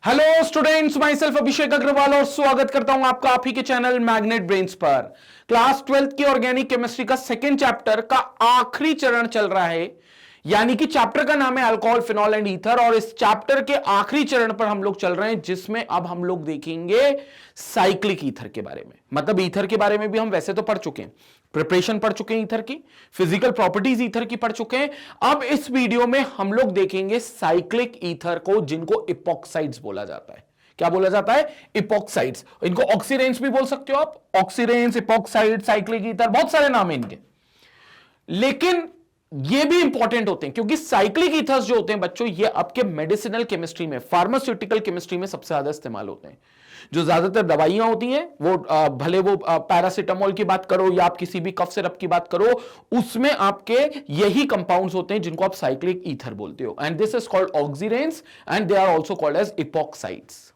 Hello students, my self अभिषेक अग्रवाल और स्वागत करता हूं आपका आप ही के चैनल मैग्नेट ब्रेन्स पर। क्लास 12th की ऑर्गेनिक केमिस्ट्री का सेकेंड चैप्टर का आखिरी चरण चल रहा है, यानी कि चैप्टर का नाम है अल्कोहल, फिनॉल एंड ईथर। और इस चैप्टर के आखिरी चरण पर हम लोग चल रहे हैं, जिसमें अब हम लोग देखेंगे साइक्लिक ईथर के बारे में। मतलब ईथर के बारे में भी हम वैसे तो पढ़ चुके हैं, प्रिपरेशन पढ़ चुके हैं ईथर की, फिजिकल प्रॉपर्टीज ईथर की पढ़ चुके हैं। अब इस वीडियो में हम लोग देखेंगे साइक्लिक ईथर को, जिनको इपॉक्साइड्स बोला जाता है। क्या बोला जाता है? इपॉक्साइड्स। इनको ऑक्सीडेंट्स भी बोल सकते हो आप, ऑक्सीडेंट्स, इपॉक्साइड, साइक्लिक ईथर, बहुत सारे नाम है इनके। लेकिन ये भी इंपॉर्टेंट होते हैं, क्योंकि साइक्लिक ईथर्स जो होते हैं बच्चों, ये आपके मेडिसिनल केमिस्ट्री में, फार्मास्यूटिकल केमिस्ट्री में सबसे ज्यादा इस्तेमाल होते हैं। जो ज्यादातर दवाइयां होती हैं, वो भले वो पैरासिटामोल की बात करो या आप किसी भी कफ सिरप की बात करो, उसमें आपके यही कंपाउंड्स होते हैं जिनको आप साइक्लिक ईथर बोलते हो। And this is called oxidants and they are also called as epoxides.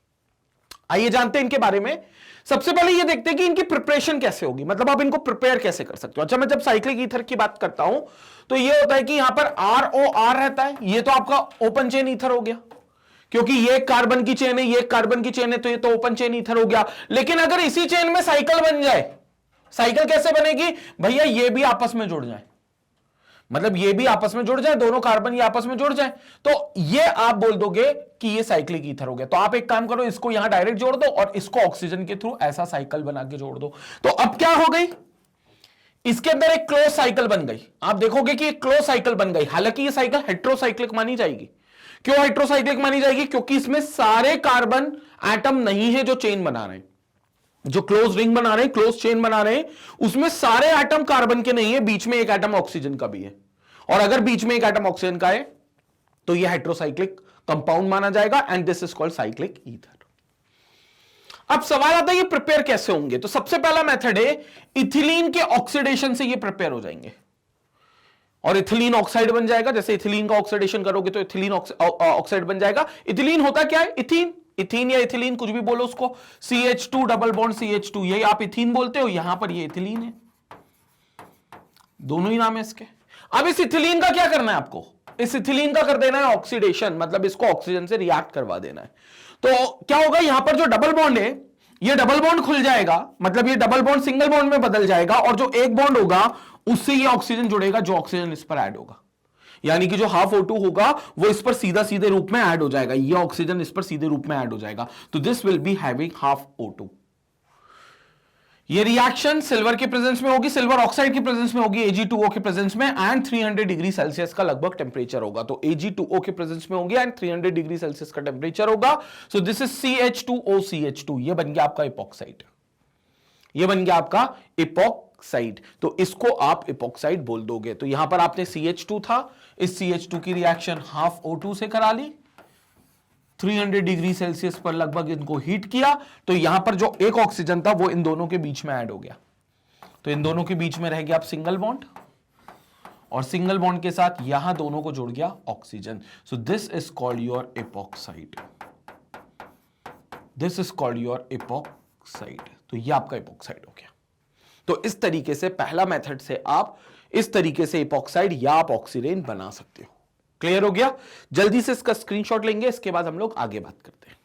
आइए जानते हैं इनके बारे में। सबसे पहले ये देखते हैं कि इनकी प्रिपरेशन कैसे होगी, मतलब आप इनको प्रिपेयर कैसे कर सकते हो। अच्छा, मैं जब साइक्लिक ईथर की बात करता हूं तो ये होता है कि यहां पर ROR रहता है, ये तो आपका ओपन चेन ईथर हो गया, क्योंकि ये कार्बन की चेन है, ये कार्बन की चेन है, तो ये तो ओपन चेन ईथर हो गया। लेकिन अगर इसी चेन में साइकिल बन जाए, साइकिल कैसे बनेगी भैया? ये भी आपस में जुड़ जाए, मतलब ये भी आपस में जुड़ जाए, दोनों कार्बन ये आपस में जुड़ जाए, तो ये आप बोल दोगे कि ये साइक्लिक ईथर हो गया। तो आप एक काम करो, इसको यहां डायरेक्ट जोड़ दो और इसको ऑक्सीजन के थ्रू ऐसा साइकिल बना के जोड़ दो। तो अब क्या हो गई? इसके अंदर एक क्लोज साइकिल बन गई। आप देखोगे कि एक क्लोज साइकिल बन गई। हालांकि ये साइकिल हेट्रोसाइक्लिक मानी जाएगी। क्यों हेट्रोसाइक्लिक मानी जाएगी? क्योंकि इसमें सारे कार्बन एटम नहीं है जो चेन बना रहे हैं, जो क्लोज रिंग बना रहे हैं, क्लोज चेन बना रहे हैं, उसमें सारे एटम कार्बन के नहीं है, बीच में एक एटम ऑक्सीजन का भी है। और अगर बीच में एक एटम ऑक्सीजन का है तो यह हेट्रोसाइक्लिक कंपाउंड माना जाएगा and this is called cyclic ether. अब सवाल आता है ये प्रिपेयर कैसे होंगे? तो सबसे पहला मेथड है, इथिलीन के ऑक्सीडेशन से ये प्रिपेयर हो जाएंगे और इथिलीन ऑक्साइड बन जाएगा। जैसे इथिलीन का ऑक्सीडेशन करोगे तो इथिलीन ऑक्साइड बन जाएगा। इथिलीन होता क्या है? इथीन, इथीन या इथिलीन कुछ भी बोलो उसको। CH2 डबल बॉन्ड CH2, यही आप इथीन बोलते हो, यहां पर ये इथिलीन है, दोनों ही नाम है इसके। अब इस इथिलीन का क्या करना है आपको? इस इथिलीन का कर देना है ऑक्सीडेशन, मतलब इसको ऑक्सीजन से रिएक्ट करवा देना है। तो क्या होगा? यहां पर जो डबल बॉन्ड है, ये डबल बॉन्ड खुल जाएगा, मतलब ये डबल बॉन्ड सिंगल बॉन्ड में बदल जाएगा, और जो एक बॉन्ड होगा उससे ये ऑक्सीजन जुड़ेगा, जो ऑक्सीजन इस पर ऐड होगा। यानी कि जो हाफ O2 होगा वो इस पर सीधा सीधे रूप में ऐड हो जाएगा, ये ऑक्सीजन इस पर सीधे रूप में ऐड हो जाएगा। तो this will be having half O2। ये रिएक्शन सिल्वर के प्रेजेंस में होगी, सिल्वर ऑक्साइड की प्रेजेंस में होगी, Ag2O के प्रेजेंस में, एंड 300 डिग्री सेल्सियस का लगभग टेम्परेचर होगा। तो Ag2O के प्रेजेंस में होगी एंड 300 डिग्री सेल्सियस का टेम्परेचर होगा। सो दिस इज CH2O CH2, ये बन गया आपका इपॉक्साइड, ये बन गया आपका इपॉक्साइड। तो इसको आप इपॉक्साइड बोल दोगे। तो यहां पर आपने CH2 था, इस CH2 की रिएक्शन हाफ O2 से करा ली, 300 डिग्री सेल्सियस पर लगभग इनको हीट किया, तो यहां पर जो एक ऑक्सीजन था वो इन दोनों के बीच में ऐड हो गया। तो इन दोनों के बीच में रह गया आप सिंगल बॉन्ड, और सिंगल बॉन्ड के साथ यहां दोनों को जुड़ गया oxygen. So this is called your epoxide, this is called your epoxide. तो ये आपका इपॉक्साइड हो गया। तो इस तरीके से पहला मेथड से आप इस तरीके से इपॉक्साइड या आप ऑक्सीडेंट बना सकते हो। क्लियर हो गया? जल्दी से इसका स्क्रीनशॉट लेंगे, इसके बाद हम लोग आगे बात करते हैं।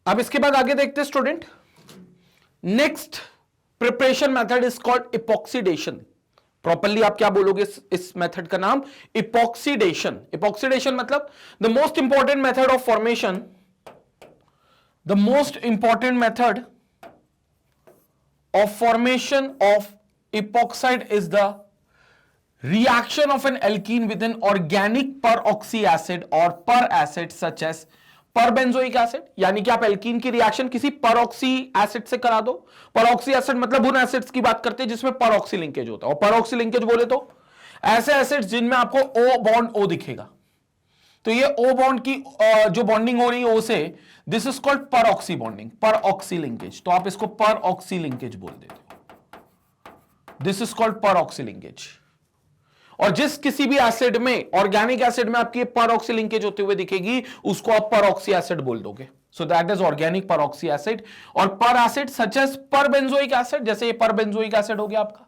अब इसके बाद आगे देखते हैं student. Next preparation method is called epoxidation. Properly आप क्या बोलोगे इस मेथड का नाम? इपॉक्सीडेशन। इपॉक्सीडेशन मतलब the most important method of formation, the most important method of formation of epoxide is the reaction of an alkene with an organic peroxy acid or per acid such as perbenzoic acid. यानी कि आप alkene की reaction किसी परऑक्सी acid से करा दो। परऑक्सी acid मतलब उन एसिड्स की बात करते हैं जिसमें परऑक्सी लिंकेज होता है, और परऑक्सी लिंकेज बोले तो ऐसे एसिड्स जिनमें आपको O बॉन्ड O दिखेगा। तो ये O बॉन्ड की जो बॉन्डिंग हो रही है O से, this is called परऑक्सी bonding, परऑक्सी linkage. तो आप इसको परऑक्सी लिंकेज बोल देते हो, दिस इज कॉल्ड परऑक्सी लिंकेज। और जिस किसी भी एसिड में, ऑर्गेनिक एसिड में आपकी परऑक्सी लिंकेज होते हुए दिखेगी, उसको आप परऑक्सी एसिड बोल दोगे। So that is organic परऑक्सी acid. और पर एसिड सच एज परबेंजोइक एसिड, जैसे ये परबेंजोइक एसिड हो गया आपका,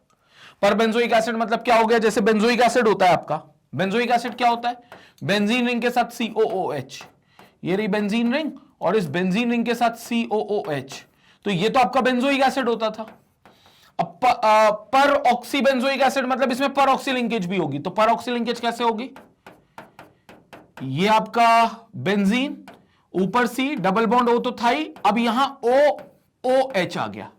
पर बेंजोइक एसिड मतलब क्या हो गया, जैसे बेंजोइक एसिड होता है आपका, बेंजोइक एसिड क्या होता है, बेंजीन रिंग के साथ COOH, ये रही बेंजीन रिंग और इस बेंजीन रिंग के साथ COOH, तो ये तो आपका बेंजोइक एसिड होता था। अब पर ऑक्सी बेंजोइक एसिड मतलब इसमें पर ऑक्सी लिंकेज भी होगी, तो पर ऑक्सी लिंकेज कैसे होगी, ये आपका बेंजीन, ऊपर सी, डबल बॉन्ड O तो था ही, अब यहां OOH आ गया,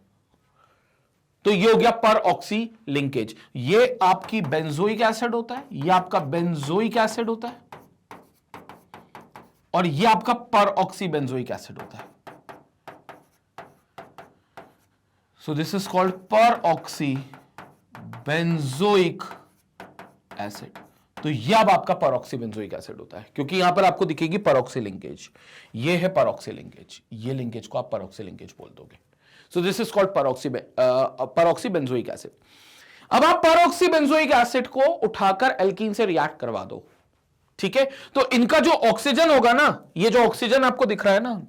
तो ये हो गया पर ऑक्सी लिंकेज। ये आपकी बेंजोइक एसिड होता है, ये आपका बेंजोइक एसिड होता है और ये आपका पर ऑक्सी बेंजोइक एसिड होता है। सो दिस इज कॉल्ड पर ऑक्सी बेंजोइक एसिड। तो ये अब आपका पर ऑक्सी बेंजोइक एसिड होता है, क्योंकि यहां पर आपको दिखेगी पर ऑक्सी लिंकेज, ये है पर ऑक्सी लिंकेज, ये लिंकेज को आप पर ऑक्सी लिंकेज बोल दोगे। सो दिस इज कॉल्ड पर ऑक्सी बेंजोइक एसिड। अब आप पर ऑक्सी बेंजोइक एसिड को उठाकर एल्कीन से रिएक्ट करवा दो, ठीक है, तो इनका जो ऑक्सीजन होगा ना, ये जो ऑक्सीजन आपको दिख रहा है ना,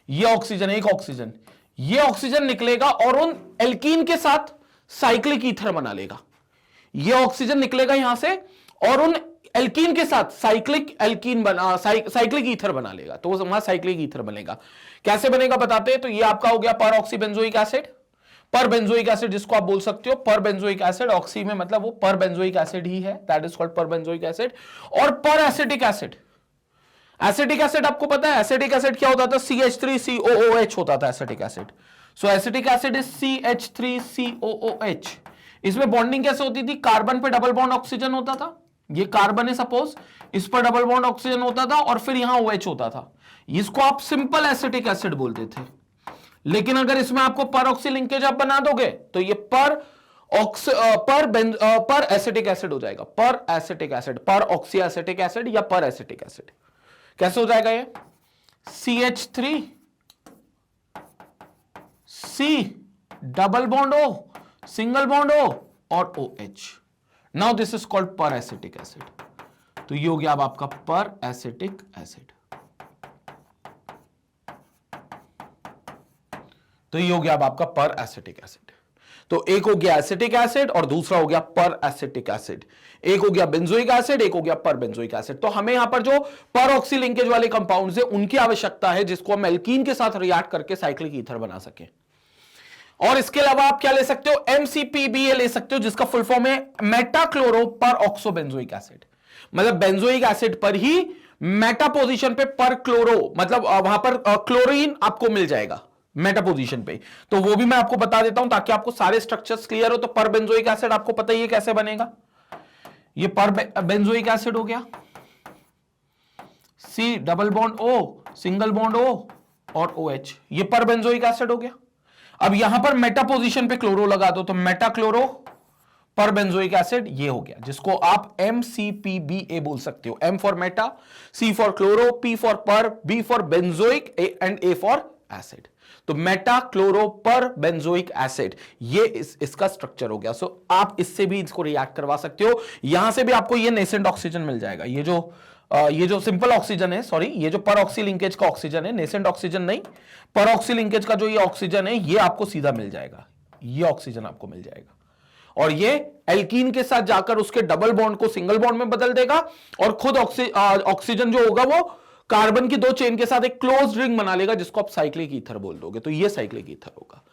ये ऑक्सीजन, एक ऑक्सीजन, ये ऑक्सीजन निकलेगा और उन एल्कीन के साथ साइक्लिक ईथर बना लेगा। ये ऑक्सीजन निकलेगा यहां से और उन एल्कीन के साथ साइक्लिक ईथर बना लेगा, तो वहां साइक्लिक ईथर बनेगा। कैसे बनेगा बताते हैं, तो ये आपका हो गया पर ऑक्सी बेंजोइक एसिड, पर बेंजोइक एसिड जिसको आप बोल सकते हो पर बेंजोइक एसिड, ऑक्सी में मतलब वो पर बेंजोइक एसिड ही है, दैट इज कॉल्ड पर बेंजोइक एसिड। और पर एसिटिक एसिड, एसिटिक एसिड आपको पता है एसिटिक एसिड क्या होता था, CH3COOH होता था acetic acid. So acetic acid is CH3COOH। इसमें बॉन्डिंग कैसे होती थी, कार्बन पे डबल बॉन्ड ऑक्सीजन होता था, ये कार्बन है सपोज, इस पर डबल बॉन्ड ऑक्सीजन होता था और फिर यहां OH होता था, इसको आप सिंपल एसिटिक एसिड बोलते थे। लेकिन अगर इसमें आपको पर ऑक्सी लिंकेज आप बना दोगे तो ये पर एसिटिक एसिड हो जाएगा, पर एसिटिक एसिड, पर ऑक्सी एसिटिक एसिड या पर एसिटिक एसिड। कैसे हो जाएगा ये, CH3 C double bond O single bond O और OH। Now this is called पर एसिटिक एसिड। तो ये हो गया अब आपका पर एसिटिक एसिड। तो ये हो गया अब आपका पर एसिटिक एसिड। तो एक हो गया एसिटिक एसिड और दूसरा हो गया पर एसिटिक एसिड, एक हो गया बेंजोइक एसिड, एक हो गया पर बेंजोइक एसिड। तो हमें यहां पर जो पर ऑक्सी लिंकेज वाले कंपाउंड्स है उनकी आवश्यकता है, जिसको हम एल्कीन के साथ रिएक्ट करके साइक्लिक ईथर बना सके। और इसके अलावा आप क्या ले सकते हो, MCPBA ले सकते हो, जिसका फुल फॉर्म है मेटाक्लोरो पर ऑक्सो बेंजोइक एसिड। मतलब बेंजोइक एसिड पर ही मेटा पोजीशन पे पर क्लोरो, मतलब वहां पर क्लोरीन आपको मिल जाएगा मेटा पोजीशन पे। तो वो भी मैं आपको बता देता हूं ताकि आपको सारे स्ट्रक्चर्स क्लियर हो। तो पर बेंजोइक एसिड आपको पता ही है कैसे बनेगा, ये पर बेंजोइक एसिड हो गया, C double bond O single bond O और OH, ये पर बेंजोइक एसिड हो गया। अब यहां पर मेटा पोजीशन पे क्लोरो लगा दो तो मेटा क्लोरो पर बेंजोइक एसिड ये हो गया, जिसको आप MCPBA बोल सकते हो। M for Meta, C for chloro, P for पर, B for benzoic and A for acid. तो मेटा क्लोरो पर बेंजोइक एसिड ये इसका स्ट्रक्चर हो गया। सो आप इससे भी इसको रिएक्ट करवा सकते हो। यहां से भी आपको ये नेसेंट ऑक्सीजन मिल जाएगा, ये जो सिंपल ऑक्सीजन है, सॉरी, ये जो पर ऑक्सी लिंकेज का ऑक्सीजन है, नेसेंट ऑक्सीजन नहीं, पर ऑक्सी लिंकेज का जो ये ऑक्सीजन है ये आपको सीधा मिल जाएगा, ये ऑक्सीजन आपको मिल जाएगा और ये एल्कीन के साथ जाकर उसके डबल बॉन्ड को सिंगल बॉन्ड में बदल देगा और खुद ऑक्सीजन जो होगा वो कार्बन की दो चेन के साथ एक क्लोज रिंग बना लेगा, जिसको आप साइक्लिक ईथर बोल दोगे। तो ये साइक्लिक ईथर होगा।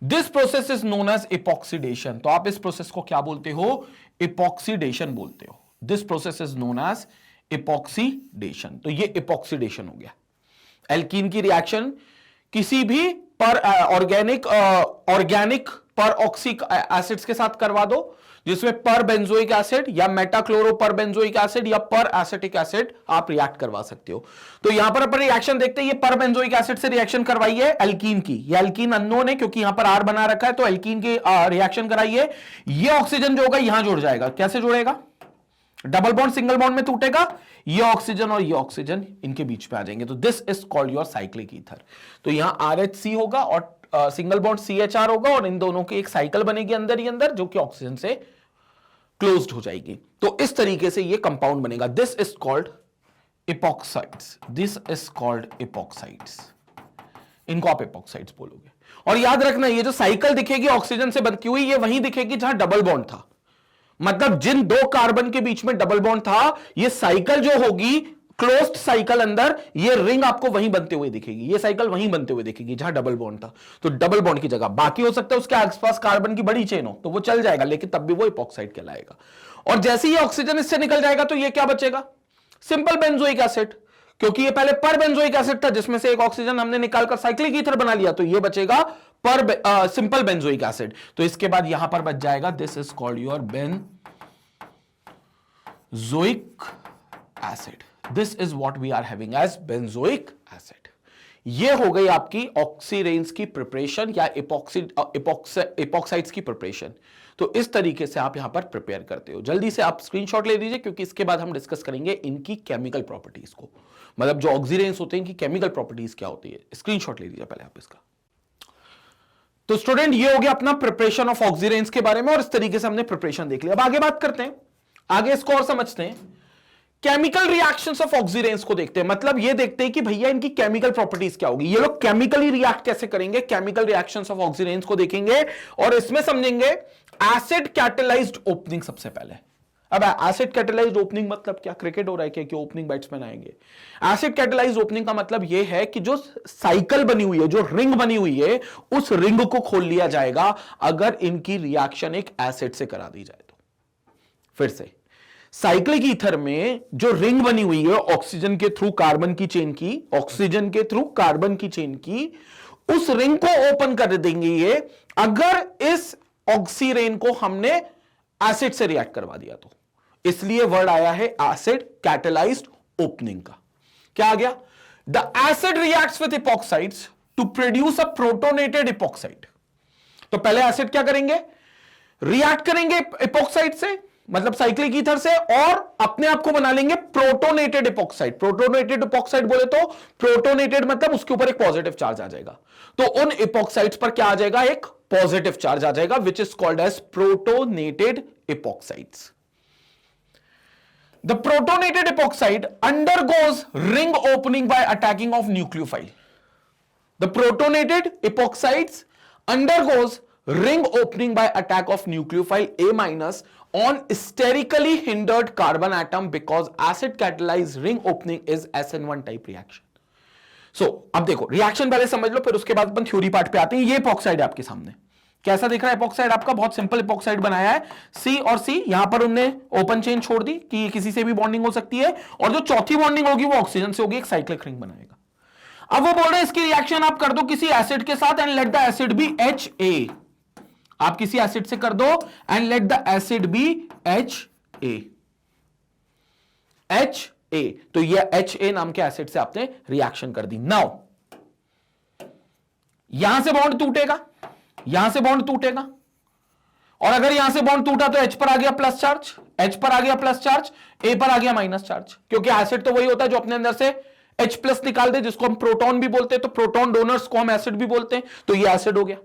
This process is known as epoxidation. तो आप इस प्रोसेस को क्या बोलते हो, इपॉक्सीडेशन बोलते हो। This process is known as epoxidation. तो ये इपॉक्सीडेशन हो गया। एल्कीन की रिएक्शन किसी भी पर ऑर्गेनिक पर ऑक्सिक एसिड्स के साथ करवा दो, जिसमें पर बेंजोइक एसिड या मेटाक्लोरो पर बेंजोइक एसिड या पर एसिटिक एसिड आप रिएक्ट करवा सकते हो। तो यहां पर अपन रिएक्शन देखते हैं, ये पर बेंजोइक एसिड से रिएक्शन करवाइए एल्कीन की। ये एल्कीन अननोन है क्योंकि यहां पर R बना रखा है, तो एल्कीन की रिएक्शन कराइए। ये ऑक्सीजन जो होगा यहां जुड़ जाएगा। कैसे जुड़ेगा, डबल बॉन्ड सिंगल बॉन्ड में टूटेगा, ये ऑक्सीजन और ये ऑक्सीजन इनके बीच में आ जाएंगे। तो this is called your cyclic ether. तो यहां RHC होगा और सिंगल बॉन्ड CHR होगा और इन दोनों की एक साइकिल बनेगी अंदर ही अंदर, जो कि ऑक्सीजन से क्लोज्ड हो जाएगी। तो इस तरीके से ये कंपाउंड बनेगा। This is called epoxides. This is called epoxides. इनको आप इपॉक्साइड्स बोलोगे। और याद रखना, ये जो साइकिल दिखेगी ऑक्सीजन से बनती हुई, ये वहीं दिखेगी जहां डबल बॉन्ड था। मतलब जिन दो कार्बन के बीच में डबल बॉन्ड था, ये साइकिल जो होगी क्लोज्ड साइकिल, अंदर ये रिंग आपको वहीं बनते हुए दिखेगी, ये साइकिल वहीं बनते हुए दिखेगी जहां डबल बॉन्ड था। तो डबल बॉन्ड की जगह बाकी हो सकता है उसके आसपास कार्बन की बड़ी चेन हो तो वो चल जाएगा, लेकिन तब भी वो इपॉक्साइड कहलाएगा। और जैसे ही ऑक्सीजन इससे निकल जाएगा तो ये क्या बचेगा? सिंपल बेंजोइक एसिड, क्योंकि ये पहले पर बेंजोइक एसिड था जिसमें से एक ऑक्सीजन हमने निकालकर साइक्लिक ईथर बना लिया, तो ये बचेगा पर सिंपल बेंजोइक एसिड। तो इसके बाद यहां पर बच जाएगा this is called your benzoic acid. This is what we are having as benzoic acid. ये हो गई आपकी ऑक्सीरेंस की प्रिपरेशन या इपॉक्साइड्स की प्रिपरेशन। तो इस तरीके से आप यहां पर प्रिपेयर करते हो। जल्दी से आप स्क्रीनशॉट ले लीजिए क्योंकि इसके बाद हम डिस्कस करेंगे इनकी केमिकल प्रॉपर्टीज को, मतलब जो ऑक्सीरेंस होते हैं इनकी केमिकल प्रॉपर्टीज क्या होती है। स्क्रीनशॉट ले लीजिए पहले आप इसका। तो स्टूडेंट ये हो गया अपना प्रिपरेशन ऑफ ऑक्सीरेंस के बारे में, और इस तरीके से हमने प्रिपरेशन देख लिया। अब आगे बात करते हैं, आगे इसको और समझते हैं। केमिकल रिएक्शंस ऑफ ऑक्सीरेंस को देखते हैं, मतलब ये देखते हैं कि भैया इनकी केमिकल प्रॉपर्टीज क्या होगी, ये लोग केमिकली रिएक्ट कैसे करेंगे। केमिकल रिएक्शंस ऑफ ऑक्सीरेंस को देखेंगे और इसमें समझेंगे एसिड कैटेलाइज्ड ओपनिंग सबसे पहले। अब एसिड कैटेलाइज्ड ओपनिंग मतलब क्या? क्रिकेट हो रहा है क्या ओपनिंग बैट्समैन आएंगे? एसिड कैटेलाइज्ड ओपनिंग का मतलब यह है कि जो साइकिल बनी हुई है, जो रिंग बनी हुई है, उस रिंग को खोल लिया जाएगा अगर इनकी रिएक्शन एक एसिड से करा दी जाए तो। फिर से साइक्लिक ईथर में जो रिंग बनी हुई है ऑक्सीजन के थ्रू कार्बन की चेन की, ऑक्सीजन के थ्रू कार्बन की चेन की, उस रिंग को ओपन कर देंगे ये अगर इस ऑक्सीरेन को हमने एसिड से रिएक्ट करवा दिया तो। इसलिए वर्ड आया है एसिड कैटेलाइज्ड ओपनिंग का। क्या आ गया? The acid reacts with epoxides to produce a protonated epoxide. तो पहले एसिड क्या करेंगे? रिएक्ट करेंगे इपॉक्साइड से, मतलब साइक्लिक ईथर से, और अपने आप को बना लेंगे प्रोटोनेटेड इपॉक्साइड। प्रोटोनेटेड इपॉक्साइड बोले तो प्रोटोनेटेड मतलब उसके ऊपर एक पॉजिटिव चार्ज आ जाएगा, तो उन इपॉक्साइड्स पर क्या आ जाएगा? एक पॉजिटिव चार्ज आ जाएगा, which is called as protonated epoxides. The protonated epoxide undergoes ring opening by attacking of nucleophile. The protonated epoxides undergoes ring opening by attack of nucleophile A minus on sterically hindered carbon atom because acid catalyzed ring opening is SN1 type reaction. So, अब देखो reaction पहले समझ लो, फिर उसके बाद अपन theory part पे आते हैं। ये इपॉक्साइड है आपके सामने, कैसा दिख रहा है इपॉक्साइड आपका? बहुत सिंपल इपॉक्साइड बनाया है, सी और सी। यहां पर उनने ओपन चेन छोड़ दी कि किसी से भी बॉन्डिंग हो सकती है, और जो चौथी बॉन्डिंग होगी वो ऑक्सीजन से होगी, एक साइक्लिक रिंग बनाएगा। अब वो बोल रहे हैं इसकी रिएक्शन आप कर दो किसी एसिड के साथ and let the acid be HA। आप किसी एसिड से कर दो and let the acid be HA। तो ये HA नाम के एसिड से आपने रिएक्शन कर दी। नाउ यहां से बॉन्ड टूटेगा, यहां से बॉन्ड टूटेगा, और अगर यहां से बॉन्ड टूटा तो H पर आ गया प्लस चार्ज, H पर आ गया प्लस चार्ज, A पर आ गया माइनस चार्ज, क्योंकि एसिड तो वही होता है जो अपने अंदर से H प्लस निकाल दे, जिसको हम प्रोटॉन भी बोलते हैं, तो प्रोटॉन डोनर्स को हम एसिड भी बोलते हैं, तो ये एसिड हो गया।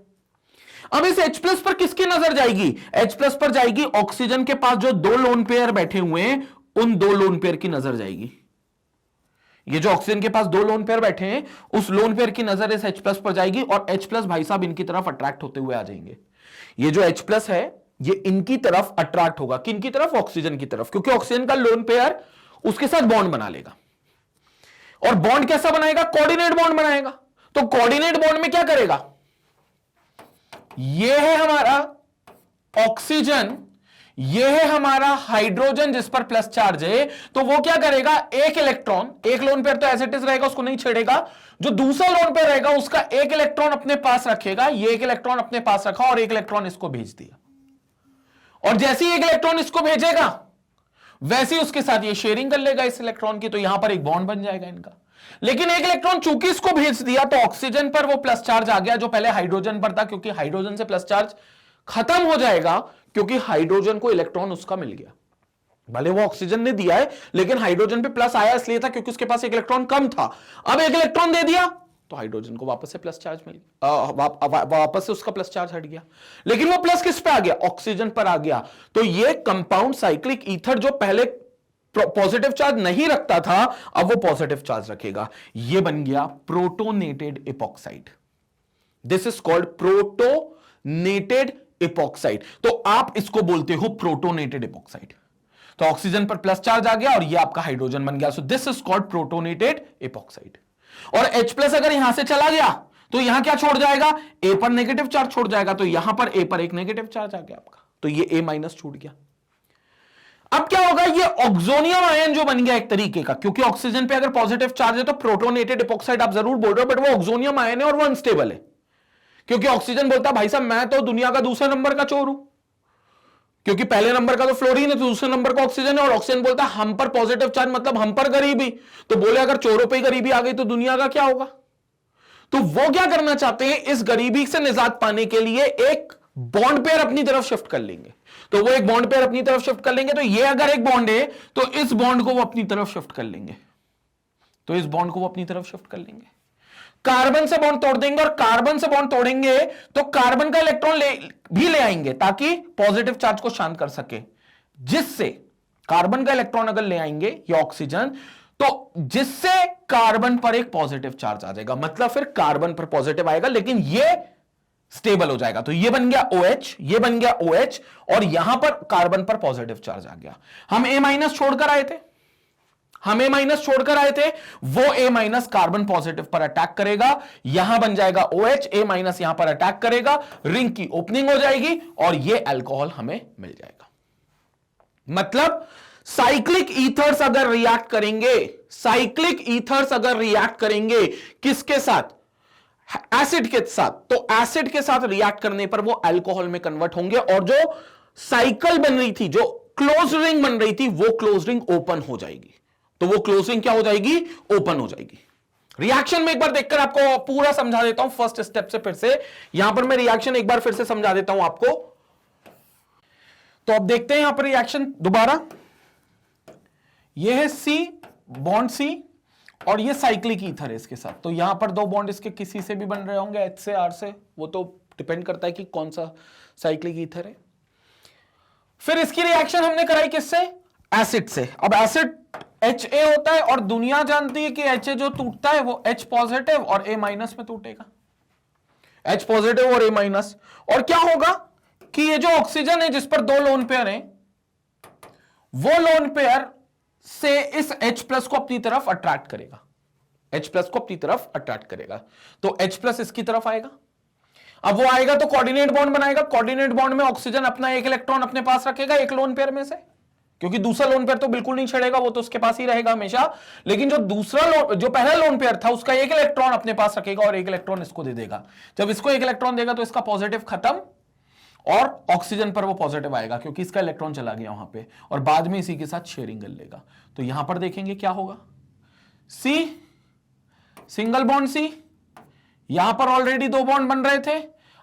अब इस H प्लस पर किसकी नजर जाएगी? H प्लस पर जाएगी ऑक्सीजन के पास जो दो लोन पेयर बैठे हुए हैं, उन दो लोन पेयर की नजर जाएगी। ये जो ऑक्सीजन के पास दो लोन पेयर बैठे हैं, उस लोन पेयर की नजर इस H प्लस पर जाएगी, और H प्लस भाई साहब इनकी तरफ अट्रैक्ट होते हुए आ जाएंगे। ये जो H प्लस है ये इनकी तरफ अट्रैक्ट होगा, किनकी तरफ? ऑक्सीजन की तरफ, क्योंकि ऑक्सीजन का लोन पेयर उसके साथ बॉन्ड बना लेगा। और बॉन्ड कैसा बनाएगा? कोऑर्डिनेट बॉन्ड बनाएगा। तो कोऑर्डिनेट बॉन्ड में क्या करेगा? ये है हमारा ऑक्सीजन, ये है हमारा हाइड्रोजन जिस पर प्लस चार्ज है, तो वो क्या करेगा? एक इलेक्ट्रॉन, एक लोन पेयर तो एज इट इज रहेगा, उसको नहीं छेड़ेगा, जो दूसरा लोन पेयर रहेगा उसका एक इलेक्ट्रॉन अपने पास रखेगा, ये एक इलेक्ट्रॉन अपने पास रखा और एक इलेक्ट्रॉन इसको भेज दिया, और जैसे ही एक इलेक्ट्रॉन इसको भेजेगा वैसे ही उसके साथ ये शेयरिंग कर लेगा इस इलेक्ट्रॉन की, तो यहां पर एक बॉन्ड बन जाएगा इनका। लेकिन एक इलेक्ट्रॉन चूंकि इसको भेज दिया तो ऑक्सीजन पर वो प्लस चार्ज आ गया जो पहले हाइड्रोजन पर था, क्योंकि हाइड्रोजन से प्लस चार्ज खत्म हो जाएगा, क्योंकि हाइड्रोजन को इलेक्ट्रॉन उसका मिल गया। भले वो ऑक्सीजन ने दिया है लेकिन हाइड्रोजन पे प्लस आया इसलिए था क्योंकि उसके पास एक इलेक्ट्रॉन कम था। अब एक इलेक्ट्रॉन दे दिया तो हाइड्रोजन को वापस से प्लस चार्ज मिल गया, वापस से उसका प्लस चार्ज हट गया, लेकिन वो प्लस किस पे आ गया? ऑक्सीजन पर आ गया। तो ये कंपाउंड साइक्लिक ईथर जो पहले पॉजिटिव चार्ज नहीं रखता था, अब वो पॉजिटिव चार्ज रखेगा। ये बन गया protonated epoxide. This is called protonated epoxide, तो आप इसको बोलते हो प्रोटोनेटेड एपॉक्साइड। तो ऑक्सीजन पर प्लस चार्ज आ गया और ये आपका हाइड्रोजन बन गया, सो this is called protonated epoxide. और H प्लस अगर यहां से चला गया तो यहां क्या छोड़ जाएगा, ए पर नेगेटिव चार्ज छोड़ जाएगा, तो यहां पर ए पर एक नेगेटिव चार्ज आ गया आपका, तो ये ए माइनस छूट गया। अब क्या होगा, ये ऑक्सोनियम आयन जो बन गया एक तरीके का, क्योंकि ऑक्सीजन पे अगर पॉजिटिव चार्ज है तो प्रोटोनेटेड एपॉक्साइड आप जरूर बोल रहे हो, बट वो ऑक्सोनियम आयन है और वो अनस्टेबल है, क्योंकि ऑक्सीजन बोलता है भाई साहब मैं तो दुनिया का दूसरे नंबर का चोर हूं, क्योंकि पहले नंबर का तो फ्लोरीन है, तो दूसरे नंबर का ऑक्सीजन है, और ऑक्सीजन बोलता है हम पर पॉजिटिव चार्ज मतलब हम पर गरीबी, तो बोले अगर चोरों पे गरीबी आ गई तो दुनिया का क्या होगा। तो वो क्या करना चाहते हैं, इस गरीबी से निजात पाने के लिए एक बॉन्ड पेयर अपनी तरफ शिफ्ट कर लेंगे, तो वो एक बॉन्ड पेयर अपनी तरफ शिफ्ट कर लेंगे, तो ये अगर एक बॉन्ड है तो इस बॉन्ड को वो अपनी तरफ शिफ्ट कर लेंगे, तो इस बॉन्ड को वो अपनी तरफ शिफ्ट कर लेंगे, कार्बन से बॉन्ड तोड़ देंगे, और कार्बन से बॉन्ड तोड़ेंगे तो कार्बन का इलेक्ट्रॉन भी ले आएंगे ताकि पॉजिटिव चार्ज को शांत कर सके, जिससे कार्बन का इलेक्ट्रॉन अगर ले आएंगे या ऑक्सीजन, तो जिससे कार्बन पर एक पॉजिटिव चार्ज आ जाएगा, मतलब फिर कार्बन पर पॉजिटिव आएगा लेकिन ये स्टेबल हो जाएगा, तो ये बन गया OH, ये बन गया OH, और यहां पर कार्बन पर पॉजिटिव चार्ज आ गया। हम A माइनस छोड़कर आए थे, हम A माइनस छोड़कर आए थे, वो A माइनस कार्बन पॉजिटिव पर अटैक करेगा, यहां बन जाएगा OH, A माइनस यहां पर अटैक करेगा, रिंग की ओपनिंग हो जाएगी और ये अल्कोहल हमें मिल जाएगा। मतलब साइक्लिक ईथर्स अगर रिएक्ट करेंगे, साइक्लिक ईथर्स अगर रिएक्ट करेंगे किसके साथ, एसिड के साथ, तो एसिड के साथ रिएक्ट करने पर वो अल्कोहल में कन्वर्ट होंगे, और जो साइकिल बन रही थी, जो क्लोज रिंग बन रही थी, वो क्लोज रिंग ओपन हो जाएगी, तो वो क्लोज रिंग क्या हो जाएगी, ओपन हो जाएगी। रिएक्शन में एक बार देखकर आपको पूरा समझा देता हूं फर्स्ट स्टेप से, फिर से यहां पर मैं रिएक्शन एक बार फिर से समझा देता हूं आपको। तो अब देखते हैं यहां पर रिएक्शन दोबारा, ये है C बॉन्ड C और ये साइक्लिक ईथर है इसके साथ, तो यहां पर दो बॉन्ड इसके किसी से भी बन रहे होंगे, H से R से, वो तो डिपेंड करता है कि कौन सा साइक्लिक ईथर है। फिर इसकी रिएक्शन हमने कराई किससे, एसिड से। अब एसिड HA होता है और दुनिया जानती है कि HA जो टूटता है वो H पॉजिटिव और A माइनस में टूटेगा, H पॉजिटिव और A माइनस, और क्या होगा कि ये जो ऑक्सीजन है जिस पर दो लोन पेयर हैं, वो लोन पेयर से इस H प्लस को अपनी तरफ अट्रैक्ट करेगा, H प्लस को अपनी तरफ अट्रैक्ट करेगा, तो H प्लस इसकी तरफ आएगा। अब वो आएगा तो कोऑर्डिनेट बॉन्ड बनाएगा, कोऑर्डिनेट बॉन्ड में ऑक्सीजन अपना एक इलेक्ट्रॉन अपने पास रखेगा एक लोन पेयर में से, क्योंकि दूसरा लोन पेयर तो बिल्कुल नहीं छेड़ेगा, वो तो उसके पास ही रहेगा हमेशा, लेकिन जो पहला लोन पेयर था उसका एक इलेक्ट्रॉन अपने पास रखेगा और एक इलेक्ट्रॉन इसको दे देगा। जब इसको एक इलेक्ट्रॉन देगा तो इसका पॉजिटिव खत्म और ऑक्सीजन पर वो पॉजिटिव आएगा, क्योंकि इसका इलेक्ट्रॉन चला गया वहां पे, और बाद में इसी के साथ शेयरिंग कर लेगा। तो यहां पर देखेंगे क्या होगा, C सिंगल बॉन्ड C, यहां पर ऑलरेडी दो बॉन्ड बन रहे थे,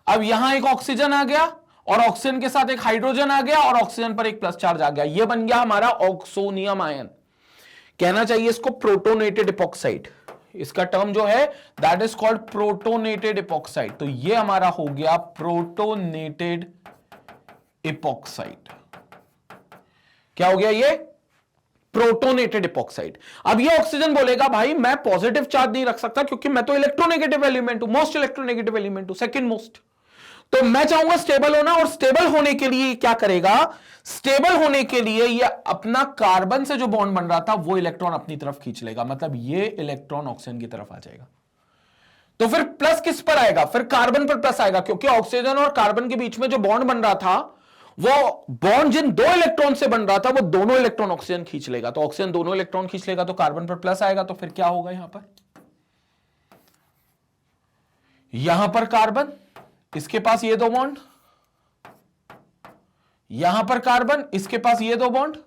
अब यहां एक ऑक्सीजन आ गया और ऑक्सीजन के साथ एक हाइड्रोजन आ गया और ऑक्सीजन पर एक प्लस चार्ज आ गया, ये बन गया हमारा ऑक्सोनियम आयन। कहना चाहिए इसको प्रोटोनेटेड एपॉक्साइड, इसका टर्म जो है that is called protonated epoxide. तो ये हमारा हो गया प्रोटोनेटेड एपॉक्साइड। क्या हो गया ये, प्रोटोनेटेड एपॉक्साइड। अब ये ऑक्सीजन बोलेगा भाई मैं पॉजिटिव चार्ज नहीं रख सकता क्योंकि मैं तो इलेक्ट्रोनेगेटिव एलिमेंट हूं, मोस्ट इलेक्ट्रोनेगेटिव एलिमेंट हूं, सेकंड मोस्ट, तो मैं चाहूंगा स्टेबल होना, और स्टेबल होने के लिए क्या करेगा, स्टेबल होने के लिए ये अपना कार्बन से जो बॉन्ड बन रहा था वो इलेक्ट्रॉन अपनी तरफ खींच लेगा, मतलब ये इलेक्ट्रॉन ऑक्सीजन की तरफ आ जाएगा। तो फिर प्लस किस पर आएगा, फिर कार्बन पर प्लस आएगा, क्योंकि ऑक्सीजन और कार्बन के बीच में जो बॉन्ड बन रहा था वो बॉन्ड जिन दो इलेक्ट्रॉन से बन रहा था वो दोनों इलेक्ट्रॉन ऑक्सीजन खींच लेगा, तो ऑक्सीजन दोनों इलेक्ट्रॉन खींच लेगा तो कार्बन पर प्लस आएगा। तो फिर क्या होगा, यहां पर कार्बन, इसके पास ये दो बॉन्ड, यहां पर कार्बन, इसके पास ये दो बॉन्ड,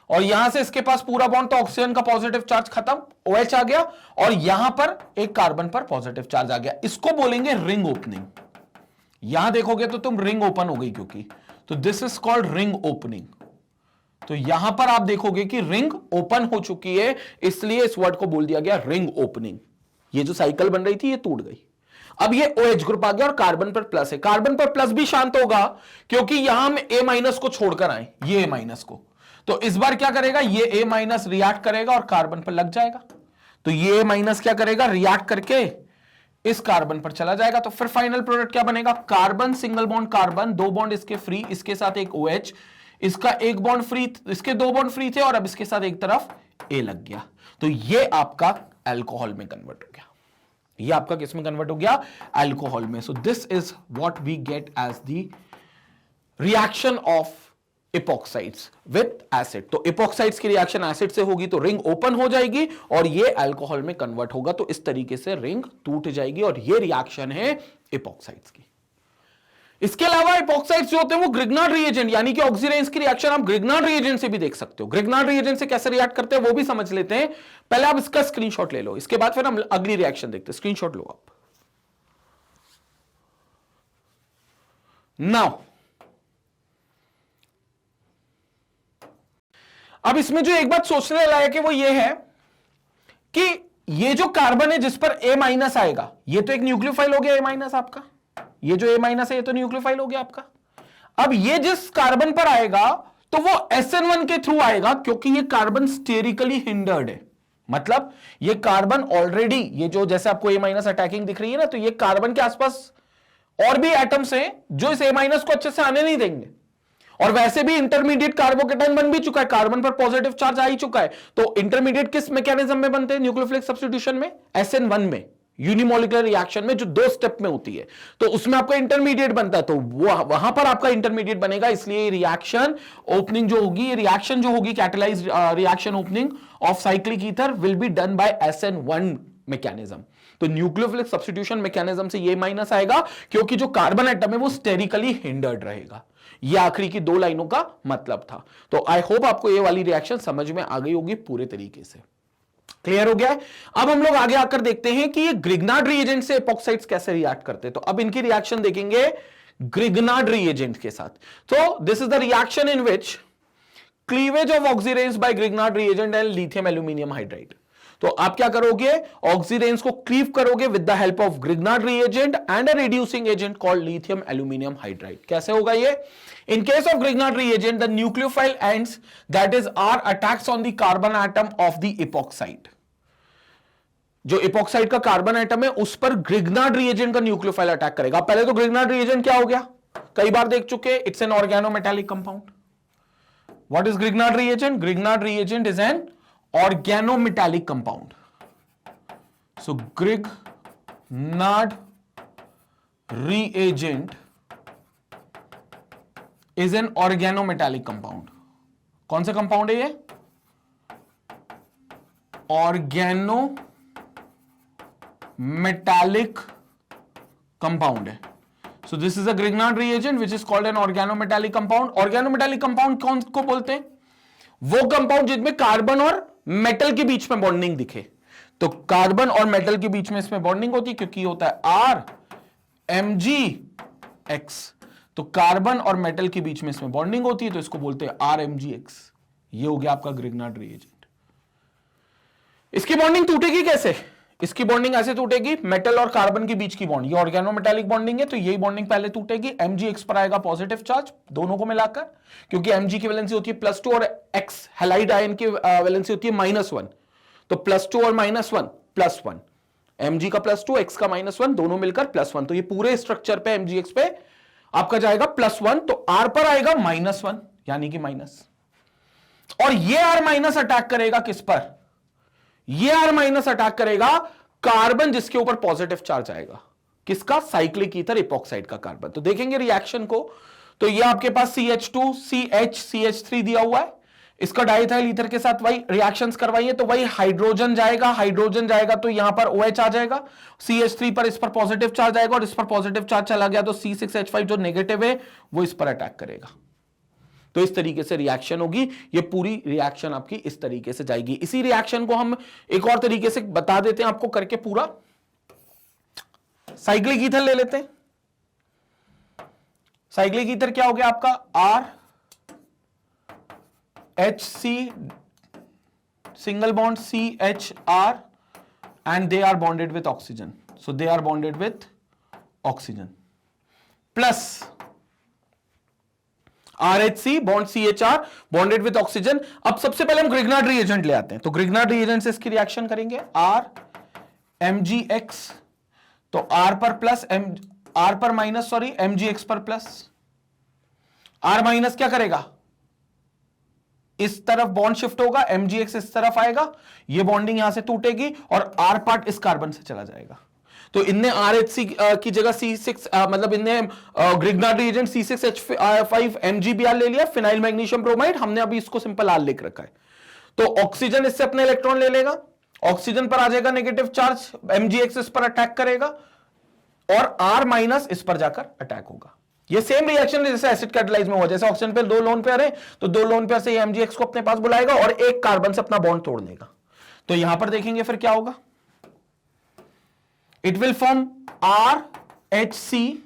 और यहां से इसके पास पूरा बॉन्ड, तो ऑक्सीजन का पॉजिटिव चार्ज खत्म, OH आ गया, और यहां पर एक कार्बन पर पॉजिटिव चार्ज आ गया। इसको बोलेंगे रिंग ओपनिंग। यहां देखोगे तो तुम रिंग ओपन हो गई, क्योंकि तो this is called ring opening. तो यहां पर आप देखोगे कि रिंग ओपन हो चुकी है, इसलिए इस वर्ड को बोल दिया गया रिंग ओपनिंग। ये जो साइकिल बन रही थी ये टूट गई। अब ये OH ग्रुप आ गया और कार्बन पर प्लस है, कार्बन पर प्लस भी शांत होगा क्योंकि यहां हम A माइनस को छोड़कर आए, ये A माइनस को, तो इस बार क्या करेगा, ये A माइनस रिएक्ट करेगा और कार्बन पर लग जाएगा। तो ये A माइनस क्या करेगा, रिएक्ट करके इस कार्बन पर चला जाएगा, तो फिर फाइनल प्रोडक्ट क्या बनेगा, carbon single bond carbon, 2 bond इसके फ्री, इसके साथ एक OH, इसका 1 बॉन्ड फ्री, इसके 2 बॉन्ड फ्री थे और अब इसके साथ एक तरफ A लग गया, तो ये आपका अल्कोहल में कन्वर्ट हो गया, ये आपका किस में कन्वर्ट हो गया, अल्कोहल में। So this is what we get as the reaction of epoxides with acid. तो इपॉक्साइड्स की रिएक्शन एसिड से होगी तो रिंग ओपन हो जाएगी और ये अल्कोहल में कन्वर्ट होगा, तो इस तरीके से रिंग टूट जाएगी और ये रिएक्शन है इपॉक्साइड्स की। इसके अलावा इपॉक्साइड्स जो होते हैं वो ग्रिग्नार्ड रिएजेंट यानी कि ऑक्सीडाइज की रिएक्शन आप ग्रिग्नार्ड रिएजेंट से भी देख सकते हो। ग्रिग्नार्ड रिएजेंट से कैसे रिएक्ट करते हैं वो भी समझ लेते हैं, पहले आप इसका स्क्रीनशॉट ले लो, इसके बाद फिर हम अगली रिएक्शन देखते हैं। स्क्रीनशॉट लो आप। नाउ अब इसमें जो एक बात सोचने लायक है वो ये है कि ये जो कार्बन है जिस पर A- आएगा, ये तो एक न्यूक्लियोफाइल हो गया A- आपका, ये जो A- है ये तो न्यूक्लियोफाइल हो गया आपका। अब ये जिस कार्बन पर आएगा तो वो SN1 के थ्रू आएगा क्योंकि ये कार्बन स्टेरिकली हिंडर्ड है, मतलब ये कार्बन ऑलरेडी, ये जो जैसे आपको A- अटैकिंग दिख रही है ना, तो ये कार्बन के आसपास और भी एटम्स हैं जो इस A- को अच्छे से आने नहीं देंगे, और वैसे भी इंटरमीडिएट कार्बोकेटाइन बन भी चुका है, कार्बन पर पॉजिटिव चार्ज आ ही चुका है, तो इंटरमीडिएट किस मैकेनिज्म में बनते हैं, न्यूक्लियोफिलिक सब्स्टिट्यूशन में, SN1 में, यूनिमोलिकुलर रिएक्शन में जो 2 स्टेप में होती है, तो उसमें आपका इंटरमीडिएट बनता है, तो वो वहां पर आपका इंटरमीडिएट बनेगा, इसलिए रिएक्शन ओपनिंग जो होगी, रिएक्शन जो होगी catalyse reaction opening of cyclic ether will be done by SN1 mechanism. तो न्यूक्लियोफिलिक सब्स्टिट्यूशन मैकेनिज्म से ये माइनस आएगा क्योंकि जो कार्बन एटम है वो स्टेरिकली हिंडर्ड रहेगा। ये आखिरी की 2 लाइनों का मतलब था। तो आई होप आपको ये वाली रिएक्शन समझ में आ गई होगी पूरे तरीके से, क्लियर हो गया है। अब हम लोग आगे आकर देखते हैं कि ये ग्रिग्नार्ड रिएजेंट से एपॉक्साइड्स कैसे रिएक्ट करते हैं। तो अब इनकी रिएक्शन देखेंगे ग्रिग्नार्ड रिएजेंट के साथ। तो this is the reaction in which cleavage of oxidants by Grignard reagent and lithium aluminium hydride. तो आप क्या करोगे, ऑक्सीडेंस को क्लीव करोगे with the help of Grignard reagent and a reducing agent called lithium aluminium hydride. कैसे होगा ये, in case of Grignard reagent the nucleophile ends that is R attacks on the carbon atom of the epoxide. जो epoxide का carbon atom है उस पर Grignard reagent का nucleophile attack करेगा। पहले तो ग्रिग्नार्ड रिएजेंट क्या हो गया, कई बार देख चुके, it's an organometallic compound. What is Grignard reagent, Grignard reagent is an organometallic compound. So Grignard reagent is an organometallic compound. कौन सा कंपाउंड है ये, organometallic compound है। So this is a Grignard reagent which is called an organometallic compound. Organometallic compound कौन को बोलते हैं, वो कंपाउंड जिसमें कार्बन और मेटल के बीच में बॉन्डिंग दिखे। तो कार्बन और मेटल के बीच में इसमें बॉन्डिंग होती है क्योंकि होता है RMgX। तो कार्बन और मेटल के बीच में इसमें बॉन्डिंग होती है तो इसको बोलते हैं RMgX। ये हो गया आपका ग्रिग्नार्ड रिएजेंट। इसकी बॉन्डिंग टूटेगी कैसे, इसकी बॉन्डिंग ऐसे टूटेगी, मेटल और कार्बन के बीच की बॉन्ड, ये ऑर्गेनोमेटालिक बॉन्डिंग है तो यही बॉन्डिंग पहले टूटेगी, Mgx पर आएगा पॉजिटिव चार्ज दोनों को मिलाकर, क्योंकि Mg की वैलेंसी होती है +2 और X हैलाइड आयन की वैलेंसी होती है -1, तो +2 और -1 +1, Mg का +2 X का -1 दोनों मिलकर +1, तो ये पूरे स्ट्रक्चर पे Mgx पे आपका जाएगा +1, तो R पर आएगा -1 यानी कि माइनस, और ये R- अटैक करेगा किस पर, ये R- अटैक करेगा कार्बन जिसके ऊपर पॉजिटिव चार्ज आएगा, किसका, साइक्लिक ईथर इपॉक्साइड का कार्बन। तो देखेंगे रिएक्शन को, तो ये आपके पास CH2 CH3 दिया हुआ है, इसका डाइथाइल ईथर के साथ वही रिएक्शंस करवाइए, तो वही हाइड्रोजन जाएगा तो यहां पर OH आ जाएगा, CH3 पर इस पर पॉजिटिव चार्ज आएगा और इस पर पॉजिटिव चार्ज चला गया तो C6H5 जो नेगेटिव है वो इस पर अटैक करेगा। तो इस तरीके से रिएक्शन होगी, ये पूरी रिएक्शन आपकी इस तरीके से जाएगी। इसी रिएक्शन को हम एक और तरीके से बता देते हैं आपको करके पूरा, साइक्लिक ईथर ले लेते हैं। साइक्लिक ईथर क्या हो गया आपका, RHC single bond CHR and they are bonded with oxygen, so they are bonded with oxygen plus RHC bond CHR bonded with oxygen. अब सबसे पहले हम ग्रिग्नार्ड रिएजेंट ले आते हैं, तो ग्रिग्नार्ड रिएजेंट से इसकी रिएक्शन करेंगे RMgX, तो आर पर प्लस आर पर माइनस सॉरी mgx पर प्लस, आर माइनस क्या करेगा, इस तरफ बॉन्ड शिफ्ट होगा, mgx इस तरफ आएगा, ये बॉन्डिंग यहां से टूटेगी और आर पार्ट इस कार्बन से चला जाएगा। तो इनने RHC की जगह C6 मतलब इनने ग्रिग्नार्ड रिएजेंट C6H5 MgBr ले लिया, फिनाइल मैग्नीशियम ब्रोमाइड, हमने अभी इसको सिंपल आर लिख रखा है। तो ऑक्सीजन इससे अपने इलेक्ट्रॉन ले लेगा, ऑक्सीजन पर आ जाएगा नेगेटिव चार्ज, mgx इस पर अटैक करेगा और R माइनस इस पर जाकर अटैक होगा। ये सेम रिएक्शन जैसे एसिड कैटालाइज में हुआ, जैसे ऑक्सीजन पे दो लोन पेयर है तो दो लोन पेयर से ये mgx को अपने पास बुलाएगा और एक कार्बन से अपना बॉन्ड तोड़ देगा। तो यहां पर देखेंगे फिर क्या होगा, it will form RHC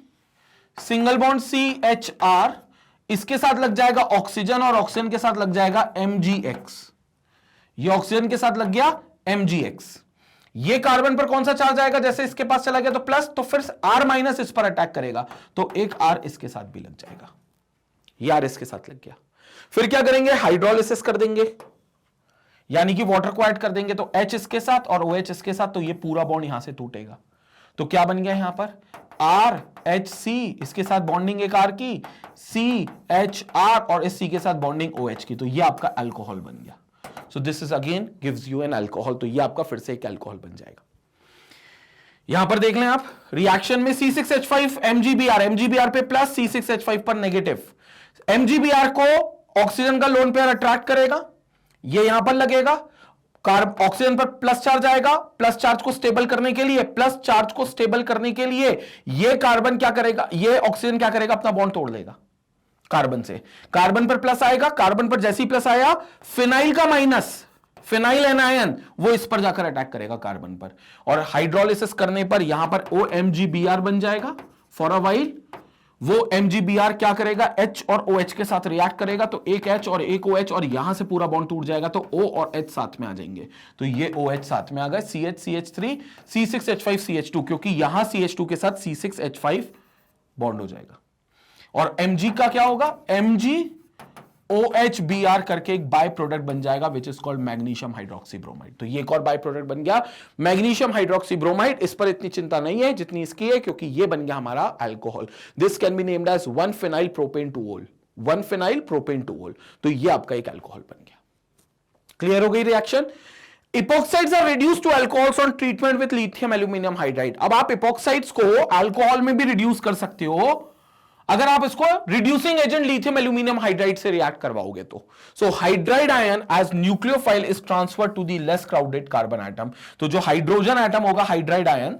single bond CHR, इसके साथ लग जाएगा ऑक्सीजन और ऑक्सीजन के साथ लग जाएगा mgx, ये ऑक्सीजन के साथ लग गया mgx, ये कार्बन पर कौन सा चार्ज आएगा, जैसे इसके पास चला गया तो प्लस, तो फिर R माइनस इस पर अटैक करेगा तो एक R इसके साथ भी लग जाएगा, ये R इसके साथ लग गया। फिर क्या करेंगे, हाइड्रोलिसिस कर देंगे, यानी कि वाटर को ऐड कर देंगे, तो H इसके साथ और OH इसके साथ, तो ये पूरा बॉन्ड यहां से टूटेगा। तो क्या बन गया यहां पर RHC, इसके साथ बॉन्डिंग एक R की, CHR और इस C के साथ बॉन्डिंग OH की, तो ये आपका अल्कोहल बन गया। सो this is again gives you an alcohol, तो ये आपका फिर से एक अल्कोहल बन जाएगा। यहां पर देख लें आप, रिएक्शन में C6H5 MgBr पे प्लस, C6H5 पर नेगेटिव, MgBr को ऑक्सीजन का लोन पेयर अट्रैक्ट करेगा, ये यहां पर लगेगा, ऑक्सीजन पर प्लस चार्ज आएगा, प्लस चार्ज को स्टेबल करने के लिए, प्लस चार्ज को स्टेबल करने के लिए ये कार्बन क्या करेगा, ये ऑक्सीजन क्या करेगा, अपना बॉन्ड तोड़ लेगा कार्बन से, कार्बन पर प्लस आएगा, कार्बन पर जैसे ही प्लस आया, फिनाइल का माइनस, फिनाइल एनायन वो इस पर जाकर अटैक करेगा कार्बन पर, और हाइड्रोलिसिस करने पर यहां पर OMgBr बन जाएगा फॉर अ व्हाइल। वो MgBr क्या करेगा, H और OH के साथ रिएक्ट करेगा, तो एक H और एक OH और यहां से पूरा बॉन्ड टूट जाएगा, तो O और H साथ में आ जाएंगे, तो ये OH साथ में आ गए, CH C6H5 CH2, क्योंकि यहां CH2 के साथ C6H5 बॉन्ड हो जाएगा। और Mg का क्या होगा, MgOHBr करके एक बाय प्रोडक्ट बन जाएगा which is called magnesium hydroxy bromide. तो ये एक और बाय प्रोडक्ट बन गया मैग्नीशियम हाइड्रोक्सी ब्रोमाइड। इस पर इतनी चिंता नहीं है जितनी इसकी है, क्योंकि ये बन गया हमारा alcohol. This can be named as 1-phenyl propane 2-ol, 1-phenyl propane 2-ol। तो ये आपका एक अल्कोहल बन गया। क्लियर हो गई reaction. Epoxides are reduced to alcohols on treatment with lithium aluminium hydride. अब आप इपोक्साइड्स को अल्कोहल में भी रिड्यूस कर सकते हो अगर आप इसको reducing agent lithium aluminium hydride से रिएक्ट करवाओगे तो। So hydride ion as nucleophile is transferred to the less crowded carbon atom. तो जो हाइड्रोजन एटम होगा हाइड्राइड आयन,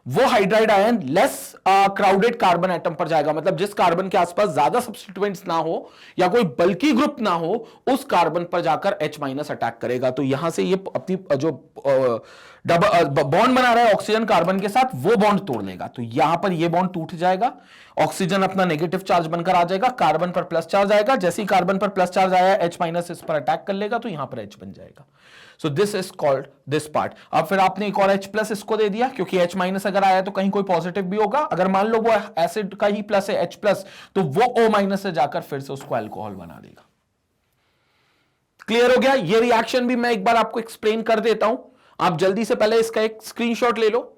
वो hydride ion less crowded carbon atom पर जाएगा, मतलब जिस कार्बन के आसपास ज्यादा सब्स्टिट्यूएंट्स ना हो या कोई बल्की ग्रुप ना हो, उस कार्बन पर जाकर H- अटैक करेगा। तो यहां से ये अपनी जो बॉन्ड बना रहा है ऑक्सीजन कार्बन के साथ, वो बॉन्ड तोड़ लेगा। तो यहां पर ये बॉन्ड टूट जाएगा, ऑक्सीजन अपना नेगेटिव चार्ज बनकर आ जाएगा, कार्बन पर प्लस चार्ज आएगा, जैसे ही कार्बन पर प्लस चार्ज आया H- इस पर अटैक कर लेगा, तो यहां पर H बन जाएगा। सो this is called this part. अब फिर आपने एक और H+ इसको दे दिया, क्योंकि H- अगर आया तो कहीं कोई पॉजिटिव भी होगा। अगर मान लो वो एसिड का ही प्लस है H+, तो वो O- से जाकर फिर से उसको अल्कोहल बना देगा। क्लियर हो गया। ये रिएक्शन भी मैं एक बार आपको एक्सप्लेन कर देता हूं, आप जल्दी से पहले इसका एक स्क्रीनशॉट ले लो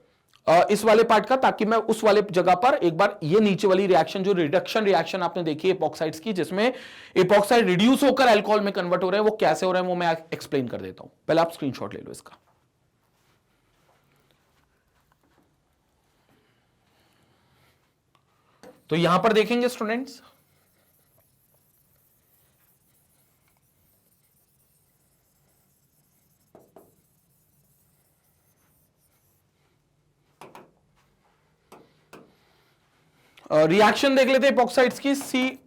इस वाले पार्ट का, ताकि मैं उस वाले जगह पर एक बार ये नीचे वाली रिएक्शन जो रिडक्शन रिएक्शन आपने देखी है एपॉक्साइड्स की, जिसमें एपॉक्साइड रिड्यूस होकर अल्कोहल में कन्वर्ट हो रहे हैं, वो कैसे हो रहे हैं वो मैं एक्सप्लेन कर देता हूं। पहले आप स्क्रीनशॉट ले लो इसका। तो यहां पर देखेंगे स्टूडेंट्स, रिएक्शन देख लेते हैं एपॉक्साइड्स की। सी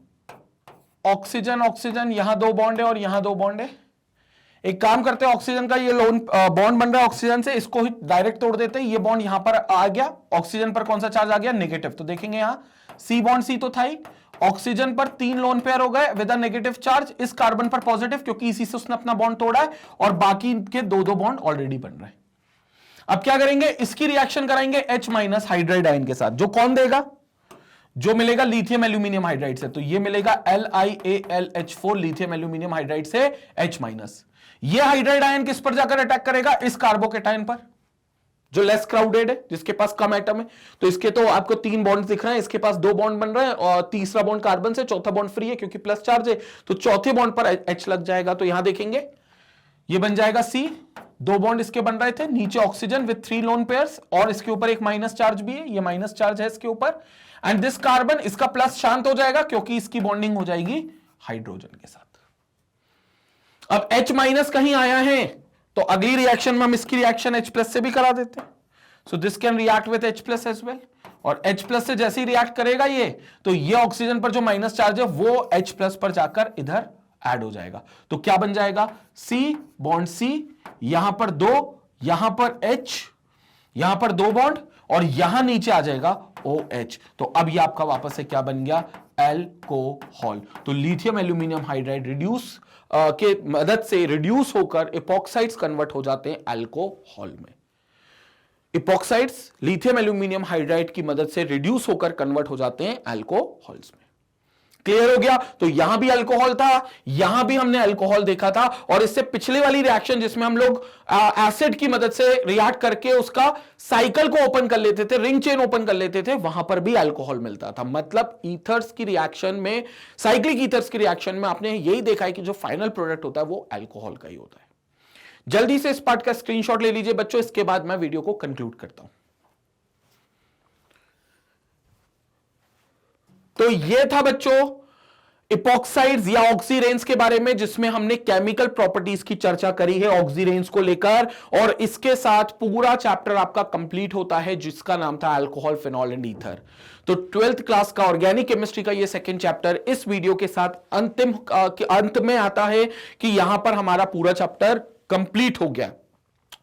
ऑक्सीजन ऑक्सीजन, यहां दो बॉन्ड है और यहां दो बॉन्ड है। एक काम करते हैं, ऑक्सीजन का ये लोन बॉन्ड बन रहा है ऑक्सीजन से, इसको ही डायरेक्ट तोड़ देते हैं। ये बॉन्ड यहां पर आ गया, ऑक्सीजन पर कौन सा चार्ज आ गया, नेगेटिव। तो देखेंगे यहां सी बॉन्ड, सी तो था ही, ऑक्सीजन पर 3 लोन पेयर हो गए विद अ नेगेटिव चार्ज, इस कार्बन पर पॉजिटिव, क्योंकि इसी से उसने अपना बॉन्ड तोड़ा है, और बाकी के दो बॉन्ड ऑलरेडी बन रहे हैं। अब क्या करेंगे, इसकी रिएक्शन कराएंगे H- हाइड्राइड आयन के साथ, जो कौन देगा, जो मिलेगा लिथियम एल्यूमिनियम हाइड्राइड से। तो ये मिलेगा LiAlH4 लिथियम एल्यूमिनियम हाइड्राइड से H-। ये हाइड्राइड आयन किस पर जाकर अटैक करेगा, इस कार्बोकेटायन पर। जो लेस क्राउडेड है, जिसके पास कम एटम है। तो इसके तो आपको 3 बॉन्ड दिख रहे हैं, इसके पास 2 बॉन्ड बन रहे हैं और तीसरा बॉन्ड कार्बन से, चौथा बॉन्ड फ्री है क्योंकि प्लस चार्ज है, तो चौथे बॉन्ड पर H लग जाएगा। तो यहां देखेंगे ये बन जाएगा C, 2 बॉन्ड इसके बन रहे थे, नीचे ऑक्सीजन विथ 3 लोन पेयर्स और इसके ऊपर एक माइनस चार्ज भी है, ये माइनस चार्ज है इसके ऊपर। एंड दिस कार्बन, इसका प्लस शांत हो जाएगा क्योंकि इसकी बॉन्डिंग हो जाएगी हाइड्रोजन के साथ। अब H माइनस कहीं आया है तो अगली रिएक्शन में हम इसकी रिएक्शन H प्लस से भी करा देते हैं। So this can react with H plus as well, और H प्लस से जैसे ही रिएक्ट करेगा ये, तो ये ऑक्सीजन पर जो माइनस चार्ज है वो H प्लस पर जाकर इधर ऐड हो जाएगा। तो क्या बन जाएगा, C बॉन्ड C, यहां पर 2, यहां पर H, यहां पर 2 बॉन्ड और यहां नीचे आ जाएगा OH। तो अब ये आपका वापस से क्या बन गया, एल्कोहल। तो लिथियम एल्यूमिनियम हाइड्राइड रिड्यूस के मदद से रिड्यूस होकर इपॉक्साइड्स कन्वर्ट हो जाते हैं अल्कोहल में। इपॉक्साइड्स लिथियम एल्यूमिनियम हाइड्राइड की मदद से रिड्यूस होकर कन्वर्ट हो जाते हैं अल्कोहल्स में। क्लियर हो गया। तो यहां भी अल्कोहल था, यहां भी हमने अल्कोहल देखा था, और इससे पिछले वाली रिएक्शन जिसमें हम लोग एसिड की मदद से रिएक्ट करके उसका साइकिल को ओपन कर लेते थे, रिंग चेन ओपन कर लेते थे, वहां पर भी अल्कोहल मिलता था। मतलब ईथर्स की रिएक्शन में, साइक्लिक ईथर्स की रिएक्शन में आपने यही देखा है कि जो फाइनल प्रोडक्ट होता है वो अल्कोहल का ही होता है। जल्दी से इस पार्ट का स्क्रीनशॉट ले लीजिए बच्चों, इसके बाद मैं वीडियो को कंक्लूड करता हूं। तो यह था बच्चों इपॉक्साइड्स या ऑक्सीरेंस के बारे में, जिसमें हमने केमिकल प्रॉपर्टीज की चर्चा करी है ऑक्सीरेंस को लेकर, और इसके साथ पूरा चैप्टर आपका कंप्लीट होता है जिसका नाम था अल्कोहल, फिनॉल एंड ईथर। तो 12th क्लास का ऑर्गेनिक केमिस्ट्री का ये सेकंड चैप्टर इस वीडियो के साथ अंत में आता है कि यहां पर हमारा पूरा चैप्टर कंप्लीट हो गया।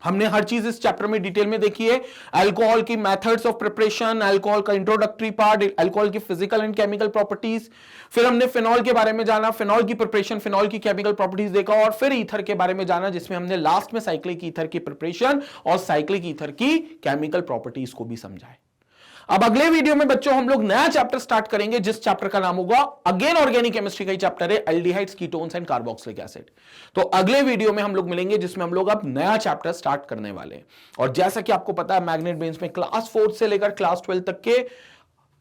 हमने हर चीज इस चैप्टर में डिटेल में देखी है, अल्कोहल की मेथड्स ऑफ प्रिपरेशन, अल्कोहल का इंट्रोडक्टरी पार्ट, अल्कोहल की फिजिकल एंड केमिकल प्रॉपर्टीज, फिर हमने फिनॉल के बारे में जाना, फिनॉल की प्रिपरेशन, फिनॉल की केमिकल प्रॉपर्टीज देखा, और फिर ईथर के बारे में जाना जिसमें हमने लास्ट में साइक्लिक ईथर की प्रिपरेशन और साइक्लिक ईथर की केमिकल प्रॉपर्टीज को भी समझा है। अब अगले वीडियो में बच्चों हम लोग नया चैप्टर स्टार्ट करेंगे जिस चैप्टर का नाम होगा, अगेन ऑर्गेनिक केमिस्ट्री का ही चैप्टर है, aldehydes, ketones and carboxylic acid. तो अगले वीडियो में हम लोग मिलेंगे जिसमें हम लोग अब नया चैप्टर स्टार्ट करने वाले हैं। और जैसा कि आपको पता है मैग्नेट ब्रेन्स में क्लास 4 से लेकर क्लास 12 तक के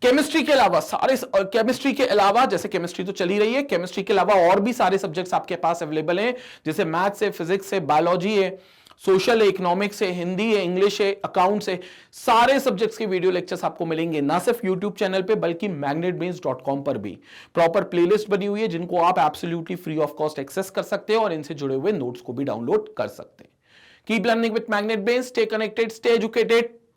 केमिस्ट्री के अलावा सारे, केमिस्ट्री के अलावा, जैसे केमिस्ट्री तो चली रही है, केमिस्ट्री के अलावा और भी सारे सब्जेक्ट्स आपके पास अवेलेबल हैं, जैसे मैथ्स है, फिजिक्स है, बायोलॉजी है, सोशल है, इकोनॉमिक्स है, हिंदी है, इंग्लिश है, अकाउंट्स है, सारे सब्जेक्ट्स के वीडियो लेक्चर्स आपको मिलेंगे ना सिर्फ यूट्यूब चैनल पे बल्कि magnetbrains.com पर भी प्रॉपर प्लेलिस्ट बनी हुई है जिनको आप absolutely free of cost access कर सकते हैं और इनसे जुड़े हुए नोट्स को भी डाउनलोड कर सकते हैं। Keep learning with magnet brains, stay connected, stay educated.